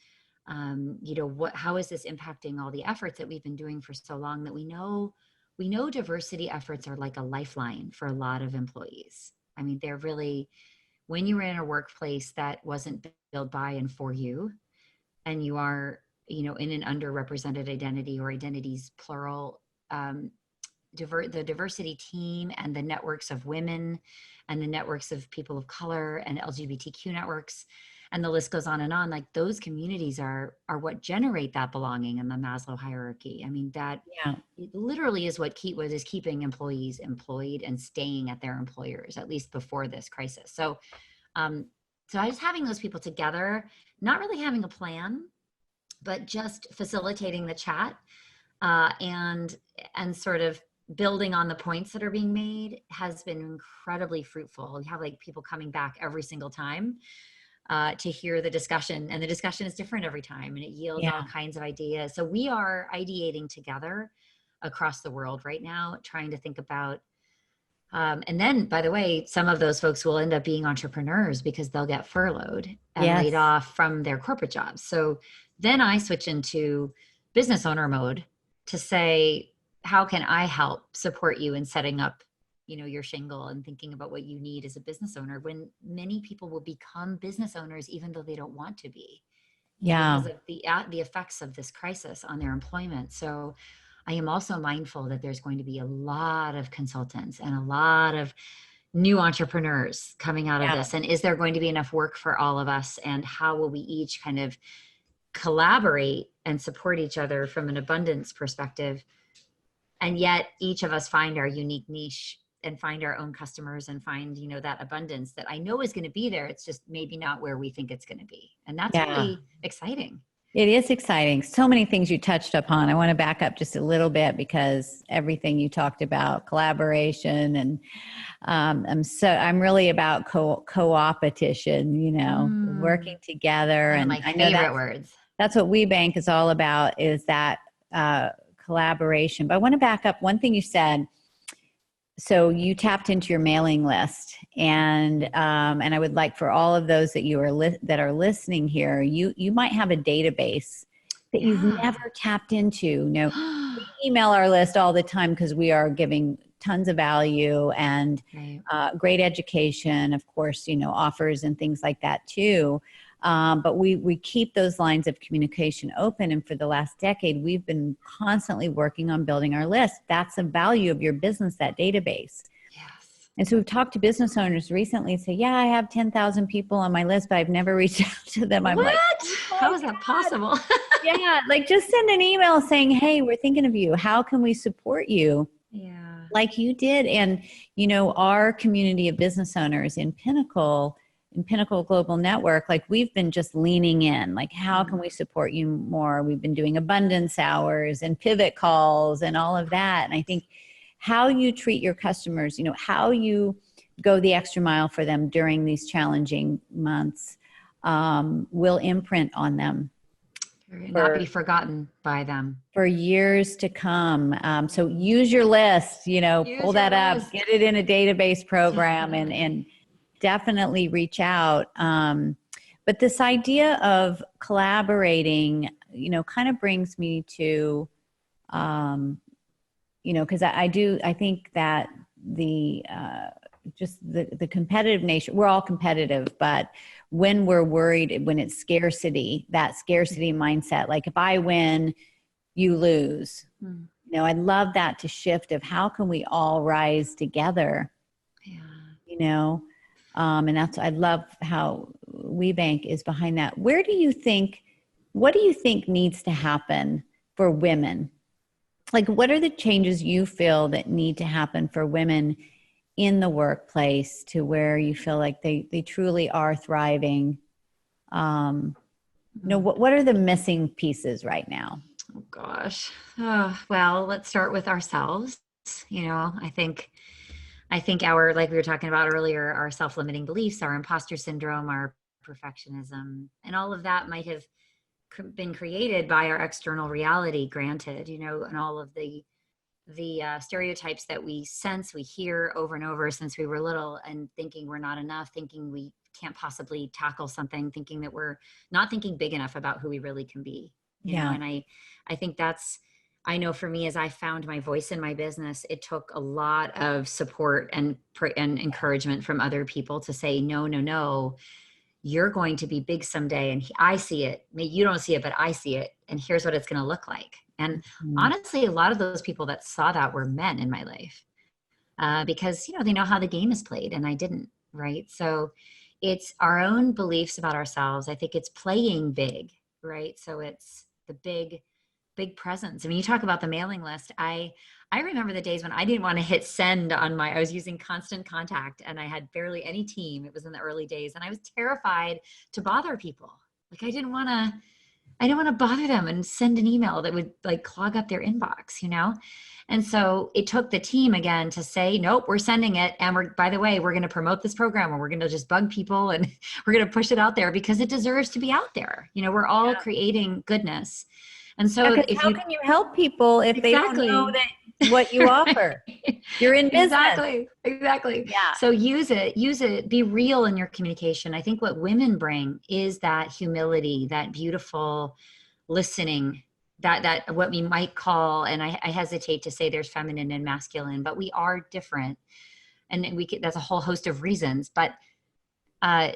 You know, how is this impacting all the efforts that we've been doing for so long, that we know diversity efforts are like a lifeline for a lot of employees. I mean, they're really, when you were in a workplace that wasn't built by and for you, and you are, in an underrepresented identity or identities plural, the diversity team and the networks of women and the networks of people of color and LGBTQ networks, and the list goes on and on. Like, those communities are what generate that belonging in the Maslow hierarchy. I mean, that it literally is what is keeping employees employed and staying at their employers, at least before this crisis. So just having those people together, not really having a plan, but just facilitating the chat, and sort of building on the points that are being made, has been incredibly fruitful. We have like people coming back every single time to hear the discussion, and the discussion is different every time, and it yields all kinds of ideas. So we are ideating together across the world right now, trying to think about, and then, by the way, some of those folks will end up being entrepreneurs because they'll get furloughed and laid off from their corporate jobs. So then I switch into business owner mode to say, how can I help support you in setting up, your shingle and thinking about what you need as a business owner, when many people will become business owners even though they don't want to be, because of the effects of this crisis on their employment. So I am also mindful that there's going to be a lot of consultants and a lot of new entrepreneurs coming out of this. And is there going to be enough work for all of us? And how will we each kind of collaborate and support each other from an abundance perspective? And yet each of us find our unique niche and find our own customers and find, that abundance that I know is going to be there. It's just maybe not where we think it's going to be. And that's really exciting. It is exciting. So many things you touched upon. I want to back up just a little bit, because everything you talked about, collaboration, and I'm really about co-opetition, working together. One of my favorite words. That's what WBENC is all about, is that collaboration. But I want to back up one thing you said. So you tapped into your mailing list, and I would like for all of those that that are listening here, you might have a database that you've never tapped into. We email our list all the time because we are giving tons of value and great education, of course, offers and things like that too. But we keep those lines of communication open. And for the last decade, we've been constantly working on building our list. That's the value of your business, that database. Yes. And so we've talked to business owners recently and say, I have 10,000 people on my list, but I've never reached out to them. I'm like, how is that possible? Like, just send an email saying, hey, we're thinking of you. How can we support you? Yeah. Like you did. And, our community of business owners in Pinnacle Global Network, like, we've been just leaning in, like, how can we support you more? We've been doing abundance hours and pivot calls and all of that. And I think how you treat your customers, how you go the extra mile for them during these challenging months, will imprint on them. Not be forgotten by them. For years to come. So use your list, pull that up, get it in a database program, and definitely reach out. But this idea of collaborating, kind of brings me to, because I think that just the competitive nature, we're all competitive, but when we're worried, when it's scarcity, that scarcity mindset, like, if I win, you lose. I'd love that to shift of how can we all rise together, and I love how WBENC is behind that. What do you think needs to happen for women? Like, what are the changes you feel that need to happen for women in the workplace to where you feel like they truly are thriving? What are the missing pieces right now? Oh gosh. Well, let's start with ourselves. I think our, like we were talking about earlier, our self-limiting beliefs, our imposter syndrome, our perfectionism, and all of that might have been created by our external reality, granted, and all of the stereotypes that we hear over and over since we were little, and thinking we're not enough, thinking we can't possibly tackle something, thinking that we're not thinking big enough about who we really can be. You know, and I think I know for me, as I found my voice in my business, it took a lot of support and encouragement from other people to say, no, you're going to be big someday. And I see it. Maybe you don't see it, but I see it. And here's what it's going to look like. And honestly, a lot of those people that saw that were men in my life, because, they know how the game is played and I didn't, right? So it's our own beliefs about ourselves. I think it's playing big, right? So it's the big presence. I mean, you talk about the mailing list. I remember the days when I didn't want to hit send on I was using Constant Contact and I had barely any team. It was in the early days and I was terrified to bother people. Like I didn't want to bother them and send an email that would like clog up their inbox, And so it took the team again to say, nope, we're sending it. And by the way, we're going to promote this program and we're going to just bug people and we're going to push it out there because it deserves to be out there. We're all creating goodness. And so how can you help people if they don't know what you offer? You're in business. Exactly. Yeah. So use it, be real in your communication. I think what women bring is that humility, that beautiful listening, that what we might call, and I hesitate to say there's feminine and masculine, but we are different. And that's a whole host of reasons, but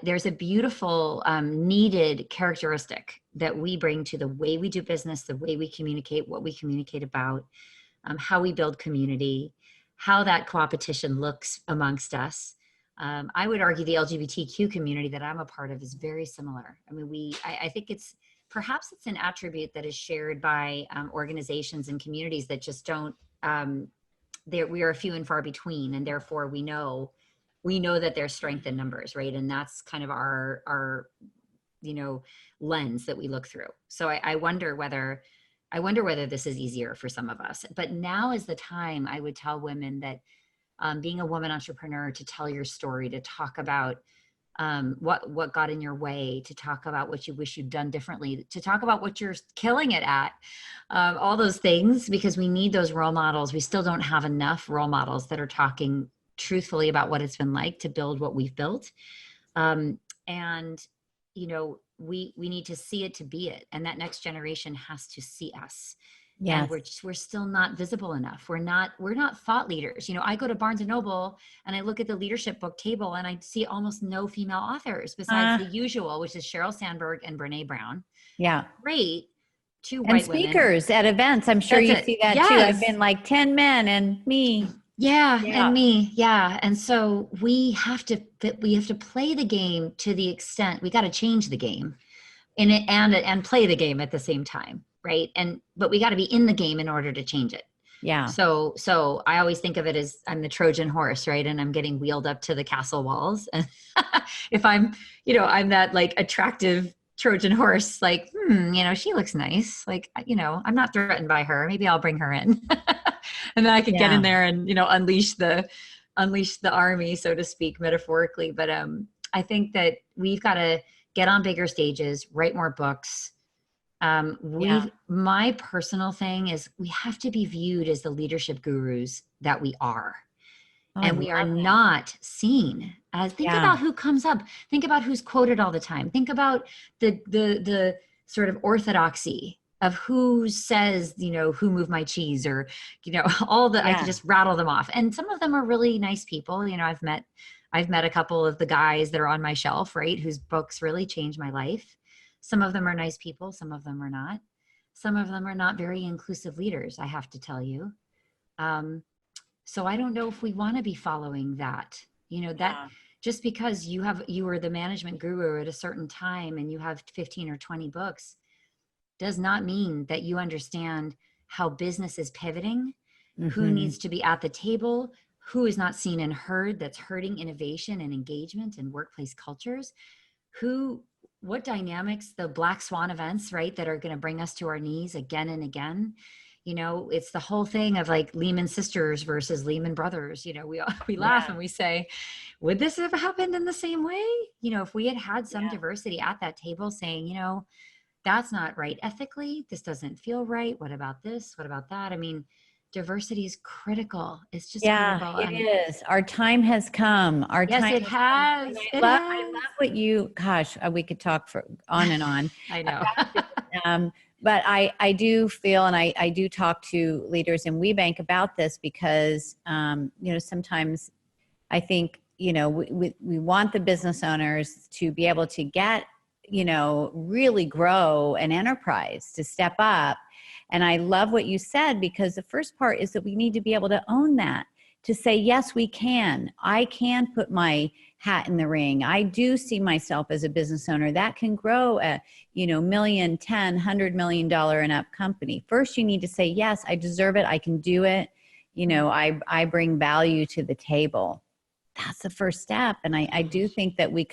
there's a beautiful needed characteristic that we bring to the way we do business, the way we communicate, what we communicate about, how we build community, how that competition looks amongst us. I would argue the LGBTQ community that I'm a part of is very similar. I mean, I think perhaps it's an attribute that is shared by organizations and communities that just don't, we are few and far between, and therefore we know that there's strength in numbers, right? And that's kind of our lens that we look through. So I wonder whether this is easier for some of us. But now is the time I would tell women that being a woman entrepreneur, to tell your story, to talk about what got in your way, to talk about what you wish you'd done differently, to talk about what you're killing it at, all those things, because we need those role models. We still don't have enough role models that are talking truthfully about what it's been like to build what we've built. We need to see it to be it. And that next generation has to see us. Yeah. And we're still not visible enough. We're not thought leaders. I go to Barnes and Noble and I look at the leadership book table and I see almost no female authors besides the usual, which is Sheryl Sandberg and Brene Brown. Yeah. Great. Two and white speakers women. at events. I'm sure you see that too. I've been like 10 men and me. Yeah. And me. Yeah. And so we have to play the game to the extent we got to change the game in it and play the game at the same time. Right. But we got to be in the game in order to change it. Yeah. So I always think of it as I'm the Trojan horse, right? And I'm getting wheeled up to the castle walls. And if I'm that like attractive Trojan horse, like, she looks nice. Like, I'm not threatened by her. Maybe I'll bring her in and then I could get in there and, unleash the army, so to speak, metaphorically. But I think that we've got to get on bigger stages, write more books. My personal thing is we have to be viewed as the leadership gurus that we are. And we are not seen as, think about who comes up. Think about who's quoted all the time. Think about the sort of orthodoxy of who says, who moved my cheese, or, all the, I could just rattle them off. And some of them are really nice people. I've met a couple of the guys that are on my shelf, right, whose books really changed my life. Some of them are nice people. Some of them are not. Some of them are not very inclusive leaders, I have to tell you. So I don't know if we want to be following that, that just because you were the management guru at a certain time and you have 15 or 20 books does not mean that you understand how business is pivoting, who needs to be at the table, who is not seen and heard, that's hurting innovation and engagement and workplace cultures, what dynamics, the black swan events, right, that are going to bring us to our knees again and again. It's the whole thing of like Lehman Sisters versus Lehman Brothers. We laugh and we say, would this have happened in the same way? If we had some diversity at that table saying, that's not right ethically, this doesn't feel right. What about this? What about that? I mean, diversity is critical. It's just critical. It is. Our time has come. It has. I love what we could talk for on and on. I know. But I do feel, and I do talk to leaders in WBENC about this because, sometimes I think we want the business owners to be able to get, really grow an enterprise, to step up. And I love what you said, because the first part is that we need to be able to own that, to say, yes, we can. I can put my hat in the ring. I do see myself as a business owner that can grow a, million, 10, $100 million and up company. First, you need to say, yes, I deserve it. I can do it. I bring value to the table. That's the first step. And I do think that we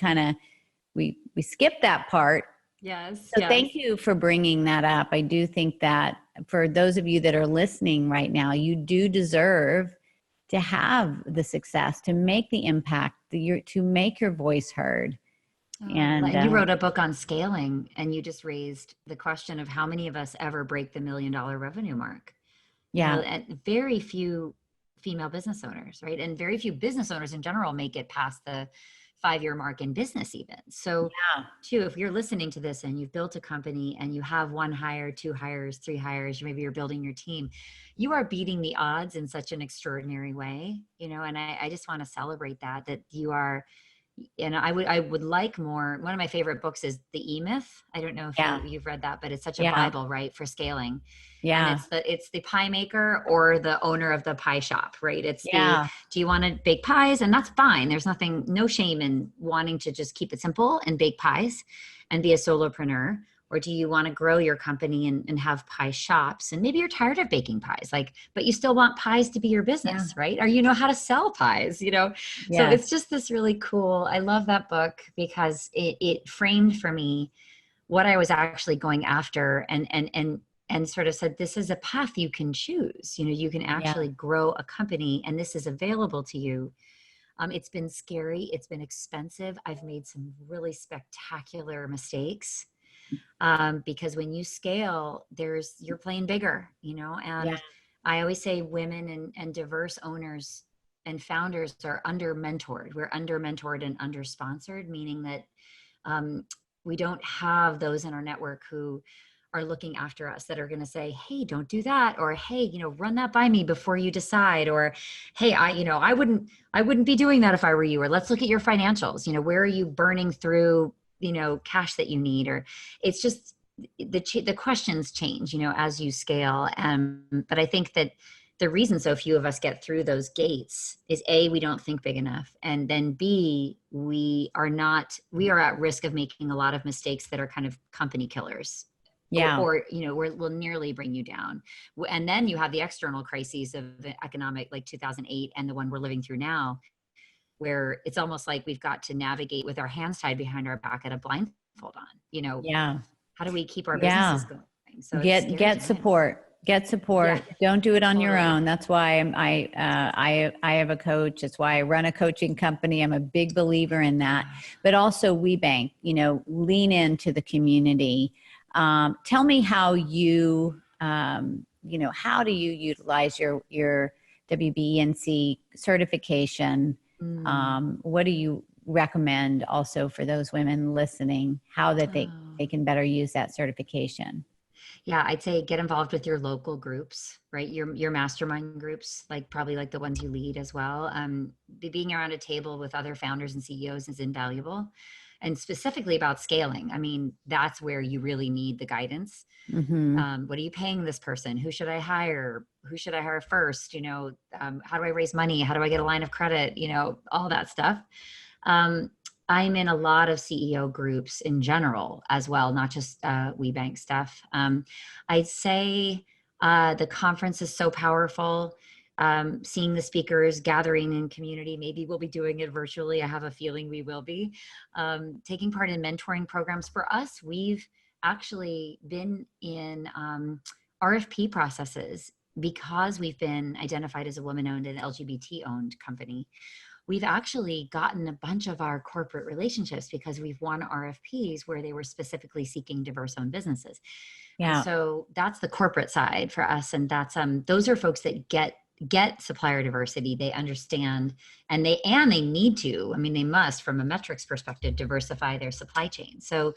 skip that part. Yes. So thank you for bringing that up. I do think that for those of you that are listening right now, you do deserve to have the success, to make the impact, to make your voice heard. And you wrote a book on scaling, and you just raised the question of how many of us ever break the $1 million revenue mark. Yeah. And very few female business owners, right? And very few business owners in general make it past the 5-year mark in business even. So too, if you're listening to this and you've built a company and you have 1 hire, 2 hires, 3 hires, maybe you're building your team, you are beating the odds in such an extraordinary way, and I just want to celebrate that you are. And I would like more. One of my favorite books is The E-Myth. I don't know if you've read that, but it's such a Bible, right, for scaling. Yeah. And it's the pie maker or the owner of the pie shop, right? It's do you want to bake pies? And that's fine. There's no shame in wanting to just keep it simple and bake pies and be a solopreneur. Or do you want to grow your company and have pie shops? And maybe you're tired of baking pies, but you still want pies to be your business, right? Or you know how to sell pies, So it's just this really cool. I love that book because it framed for me what I was actually going after, and sort of said, this is a path you can choose. You can actually grow a company, and this is available to you. It's been scary. It's been expensive. I've made some really spectacular mistakes. Because when you scale, you're playing bigger, and I always say women and diverse owners and founders are under mentored. We're under mentored and under sponsored, meaning that we don't have those in our network who are looking after us, that are going to say, hey, don't do that. Or, hey, run that by me before you decide. Or, hey, I wouldn't be doing that if I were you. Or let's look at your financials. Where are you burning through cash that you need? Or it's just the questions change, as you scale. But I think that the reason so few of us get through those gates is A, we don't think big enough. And then B, we are at risk of making a lot of mistakes that are kind of company killers. Or will nearly bring you down. And then you have the external crises of economic, like 2008 and the one we're living through now, where it's almost like we've got to navigate with our hands tied behind our back at a blindfold on, how do we keep our businesses going? So get support. Get support. Don't do it on your own. That's why I have a coach. That's why I run a coaching company. I'm a big believer in that. But also WBENC, lean into the community. Tell me how how do you utilize your WBENC certification? What do you recommend also for those women listening, how that they can better use that certification? Yeah, I'd say get involved with your local groups, right? Your mastermind groups, probably the ones you lead as well. Being around a table with other founders and CEOs is invaluable. And specifically about scaling, I mean, that's where you really need the guidance. What are you paying this person? Who should I hire? Who should I hire first? How do I raise money? How do I get a line of credit? All that stuff. I'm in a lot of CEO groups in general as well, not just WBENC stuff. I'd say the conference is so powerful. Seeing the speakers, gathering in community. Maybe we'll be doing it virtually. I have a feeling we will be. Taking part in mentoring programs. For us, we've actually been in RFP processes because we've been identified as a woman-owned and LGBT-owned company. We've actually gotten a bunch of our corporate relationships because we've won RFPs where they were specifically seeking diverse-owned businesses. And so that's the corporate side for us. And that's those are folks that get supplier diversity. They understand, and they need to, they must, from a metrics perspective, diversify their supply chain. So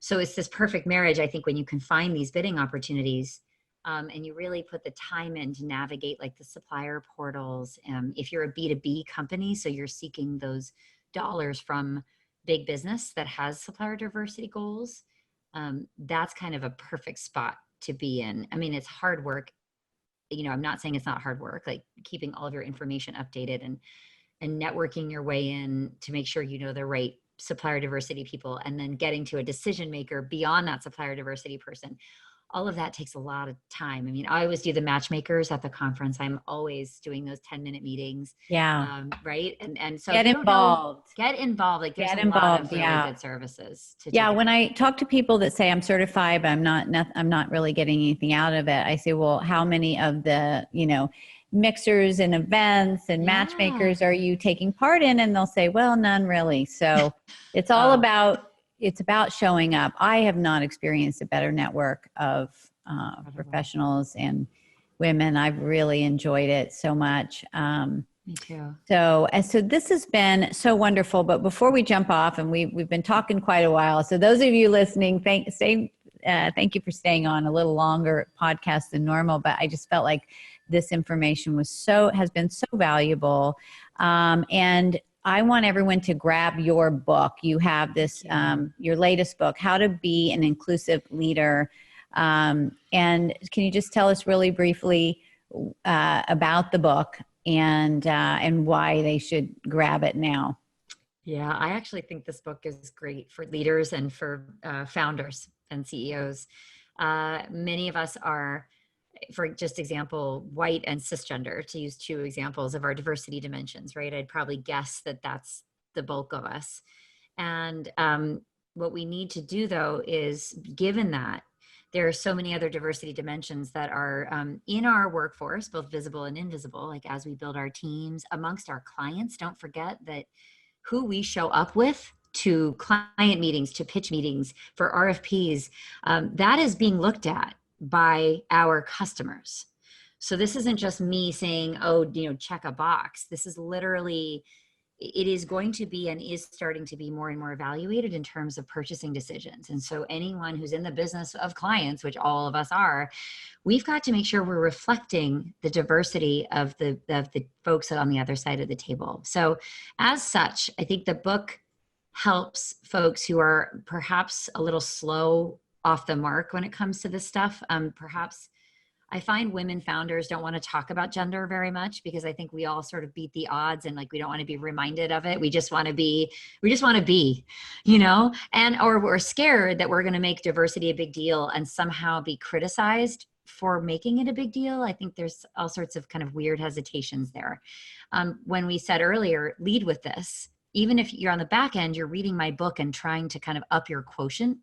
it's this perfect marriage, I think, when you can find these bidding opportunities, and you really put the time in to navigate like the supplier portals. If you're a B2B company, so you're seeking those dollars from big business that has supplier diversity goals, that's kind of a perfect spot to be in. I mean, it's hard work. I'm not saying it's not hard work, like keeping all of your information updated and networking your way in to make sure you know the right supplier diversity people, and then getting to a decision maker beyond that supplier diversity person. All of that takes a lot of time. I mean, I always do the matchmakers at the conference. I'm always doing those 10-minute meetings. Yeah. Right. And so Get if you don't know, involved. get involved. Like there's Get a lot involved. of really good services to Yeah, take when advantage. I talk to people that say I'm certified, but I'm not really getting anything out of it. I say, well, how many of the, mixers and events and matchmakers are you taking part in? And they'll say, well, none really. So it's all it's about showing up. I have not experienced a better network of professionals and women. I've really enjoyed it so much. Me too. So this has been so wonderful. But before we jump off, and we've been talking quite a while. So those of you listening, thank you for staying on a little longer podcast than normal. But I just felt like this information has been so valuable. And I want everyone to grab your book. You have this, your latest book, How to Be an Inclusive Leader. And can you just tell us really briefly about the book and why they should grab it now? Yeah, I actually think this book is great for leaders and for founders and CEOs. Many of us are, for just example, white and cisgender, to use two examples of our diversity dimensions, right? I'd probably guess that that's the bulk of us. And what we need to do, though, is given that there are so many other diversity dimensions that are in our workforce, both visible and invisible, like as we build our teams amongst our clients, don't forget that who we show up with to client meetings, to pitch meetings, for RFPs, that is being looked at by our customers. So this isn't just me saying, oh, check a box. This is literally, it is going to be and is starting to be more and more evaluated in terms of purchasing decisions. And so anyone who's in the business of clients, which all of us are, we've got to make sure we're reflecting the diversity of the folks on the other side of the table. So as such, I think the book helps folks who are perhaps a little slow off the mark when it comes to this stuff. Perhaps I find women founders don't want to talk about gender very much because I think we all sort of beat the odds and like we don't want to be reminded of it. We just want to be, and or we're scared that we're going to make diversity a big deal and somehow be criticized for making it a big deal. I think there's all sorts of kind of weird hesitations there. When we said earlier, lead with this, even if you're on the back end, you're reading my book and trying to kind of up your quotient.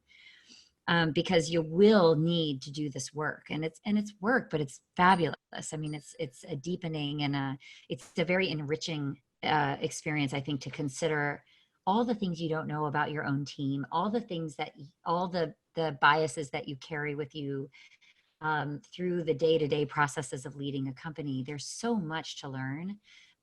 Because you will need to do this work, and it's work, but it's fabulous. I mean, it's a deepening and it's a very enriching experience, I think, to consider all the things you don't know about your own team, all the biases that you carry with you through the day-to-day processes of leading a company. There's so much to learn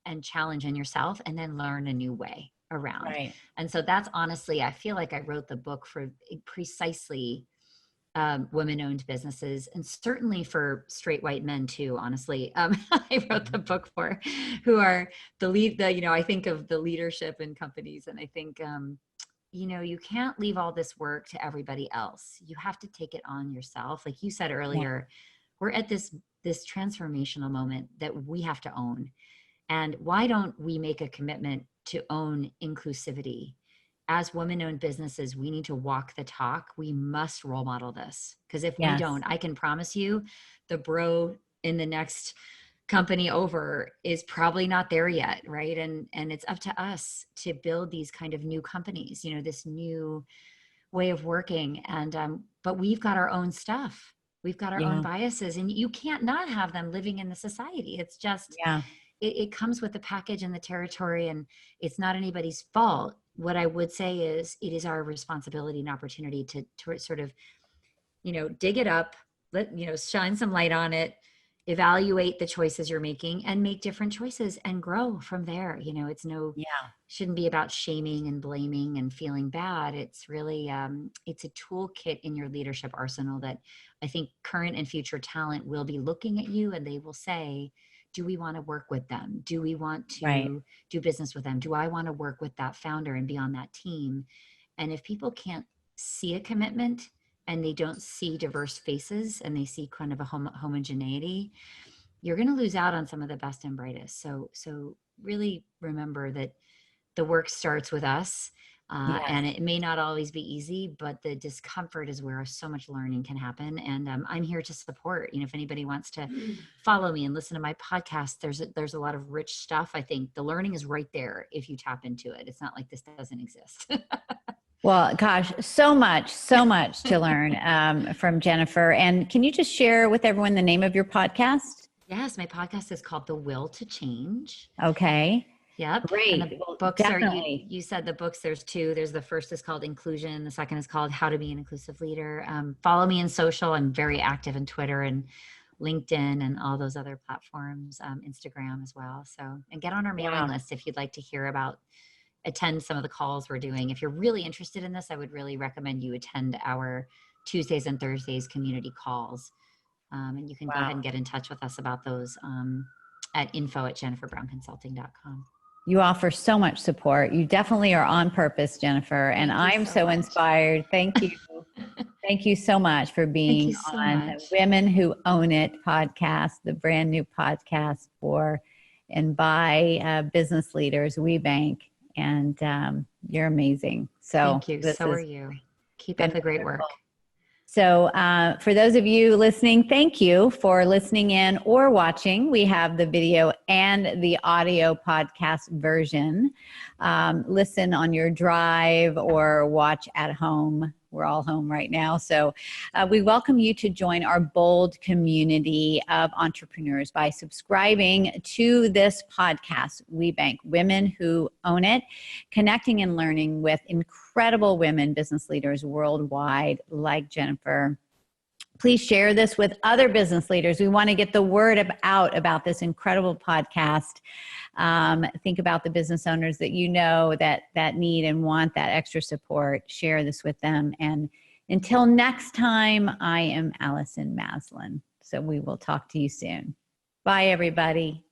and challenge in yourself, and then learn a new way around. Right. And so that's honestly, I feel like I wrote the book for precisely women-owned businesses, and certainly for straight white men too, honestly. I wrote the book for who are I think of the leadership in companies, and I think, you can't leave all this work to everybody else. You have to take it on yourself. Like you said earlier, we're at this transformational moment that we have to own. And why don't we make a commitment to own inclusivity? As women-owned businesses, we need to walk the talk. We must role model this, because if we don't, I can promise you the bro in the next company over is probably not there yet, right? And it's up to us to build these kind of new companies, this new way of working. And but we've got our own stuff. We've got our own biases, and you can't not have them living in the society. It's just it comes with the package and the territory, and it's not anybody's fault. What I would say is it is our responsibility and opportunity to sort of, dig it up, shine some light on it, evaluate the choices you're making, and make different choices and grow from there. Shouldn't be about shaming and blaming and feeling bad. It's really, it's a toolkit in your leadership arsenal that I think current and future talent will be looking at you and they will say, do we want to work with them? Do we want to do business with them? Do I want to work with that founder and be on that team? And if people can't see a commitment and they don't see diverse faces and they see kind of a homogeneity, you're going to lose out on some of the best and brightest. So really remember that the work starts with us. And it may not always be easy, but the discomfort is where so much learning can happen. And I'm here to support. If anybody wants to follow me and listen to my podcast, there's a lot of rich stuff. I think the learning is right there if you tap into it. It's not like this doesn't exist. Well, gosh, so much to learn from Jennifer. And can you just share with everyone the name of your podcast? Yes, my podcast is called The Will to Change. Okay. Yep. Great. And the Well, books definitely. you said the books, there's two. There's the first is called Inclusion. The second is called How to Be an Inclusive Leader. Follow me in social. I'm very active in Twitter and LinkedIn and all those other platforms, Instagram as well. So, and get on our mailing list if you'd like to hear about, attend some of the calls we're doing. If you're really interested in this, I would really recommend you attend our Tuesdays and Thursdays community calls. And you can go ahead and get in touch with us about those at info@jenniferbrownconsulting.com. You offer so much support. You definitely are on purpose, Jennifer. And I'm so inspired. Thank you. Thank you so much for being on the Women Who Own It podcast, the brand new podcast for and by business leaders, WBENC. And you're amazing. So thank you. So are you. Keep up the great work. So for those of you listening, thank you for listening in or watching. We have the video and the audio podcast version. Listen on your drive or watch at home. We're all home right now. So we welcome you to join our bold community of entrepreneurs by subscribing to this podcast, WBENC, Women Who Own It, connecting and learning with incredible women business leaders worldwide like Jennifer. Please share this with other business leaders. We want to get the word out about this incredible podcast. Think about the business owners that you know that need and want that extra support. Share this with them. And until next time, I am Allison Maslan. So we will talk to you soon. Bye, everybody.